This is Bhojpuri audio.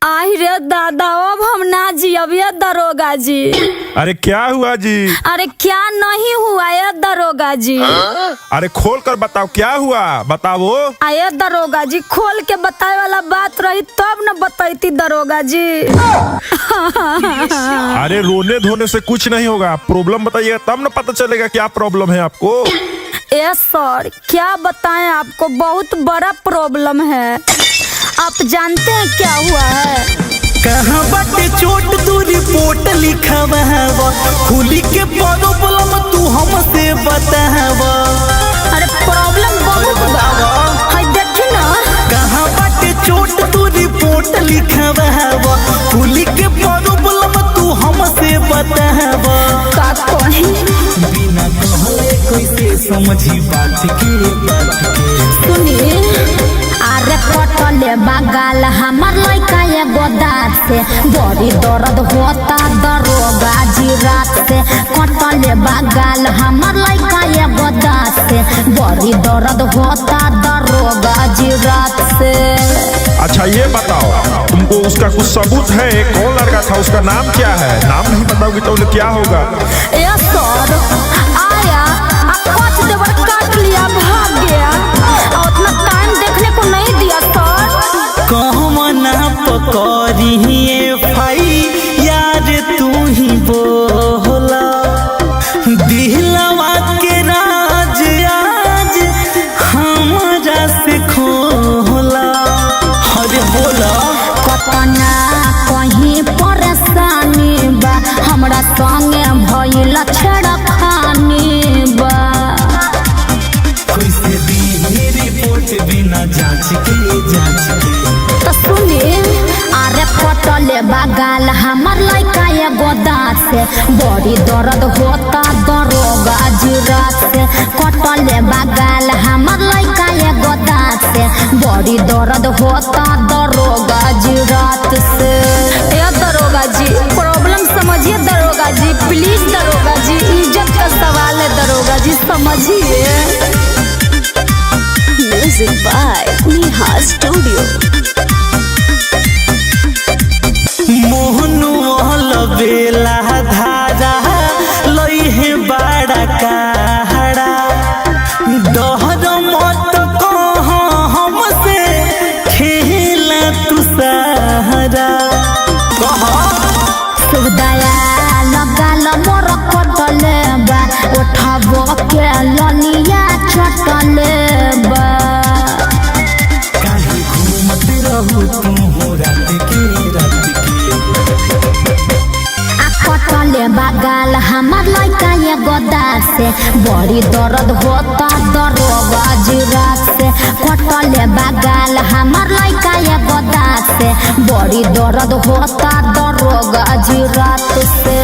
आई रे दादा, अब हम ना जी, अब ये दरोगा जी। अरे क्या हुआ जी? अरे क्या नहीं हुआ ये दरोगा जी? अरे खोल कर बताओ क्या हुआ, बताओ। आये दरोगा जी, खोल के बताए वाला बात रही तब न बताई दरोगा जी। अरे रोने धोने से कुछ नहीं होगा, प्रॉब्लम बताइएगा तब न पता चलेगा क्या प्रॉब्लम है आपको। यस सर, क्या बताएं आपको, बहुत बड़ा प्रॉब्लम है। आप जानते हैं क्या हुआ है? कहाँ बाटे चोट तू रिपोर्ट लिखावा खुली के प्रॉब्लम तू हमसे बतावा। अरे प्रॉब्लम बहुत है, देखी ना। कहाँ बाटे चोट तू रिपोर्ट लिखावा खुली के प्रॉब्लम तू हमसे बतावा। का कहीं बिना कहले कैसे समझी बात के सुनिए। अरे कटले बगाल हमार लड़का एगो दाँत से, बड़ी दर्द होता दरोगा जी रात से। कटले बगाल हमार लड़का एगो दाँत से, बड़ी दर्द होता दरोगा जी रात से। अच्छा ये बताओ, तुमको उसका कुछ सबूत है? कौन लड़का था, उसका नाम क्या है? नाम नहीं बताओगी तो क्या होगा? यस सर, आया पाँच देवर काट लिया, भाग गया और उतना टाइम देखने को नहीं दिया सर। कहमना पकड़ी भाई यार तू ही बोला, दिलवा के राज आज हमारा से खोला। अरे बोला कतना कहीं परेशानी बा, हमरा संगे भइल छेड़खानी बा। कैसे दी रिपोर्ट बिना जांच के तो सुनिए। अरे कटले बगाल हमार लड़का एगो दाँत से, बड़ी दर्द होता दरोगा जी रात से। कटले बगाल हमार लड़का एगो दाँत से, बड़ी दर्द होता दरोगा जी रात से। ये दरोगा जी, प्रॉब्लम समझिए दरोगा जी, प्लीज दरोगा जी, इज्जत का सवाल है दरोगा जी, समझिए। Music by Neha studio. मोहनु बेला धारा लइहे बड़ा कहरा, डहर मत कह हमसे खेला तू सहारा। सुदया लगाल मोर कटले बा, उठाबो के ललिया चटले बा। काहे घूमत रहू तू रात के कटले बगाल हमार लड़का एगो दाँत से, बड़ी दर्द होता दरोगा जी रात से। कटले बगाल हमार लड़का एगो दाँत से, बड़ी दर्द होता दरोगा जी रात से।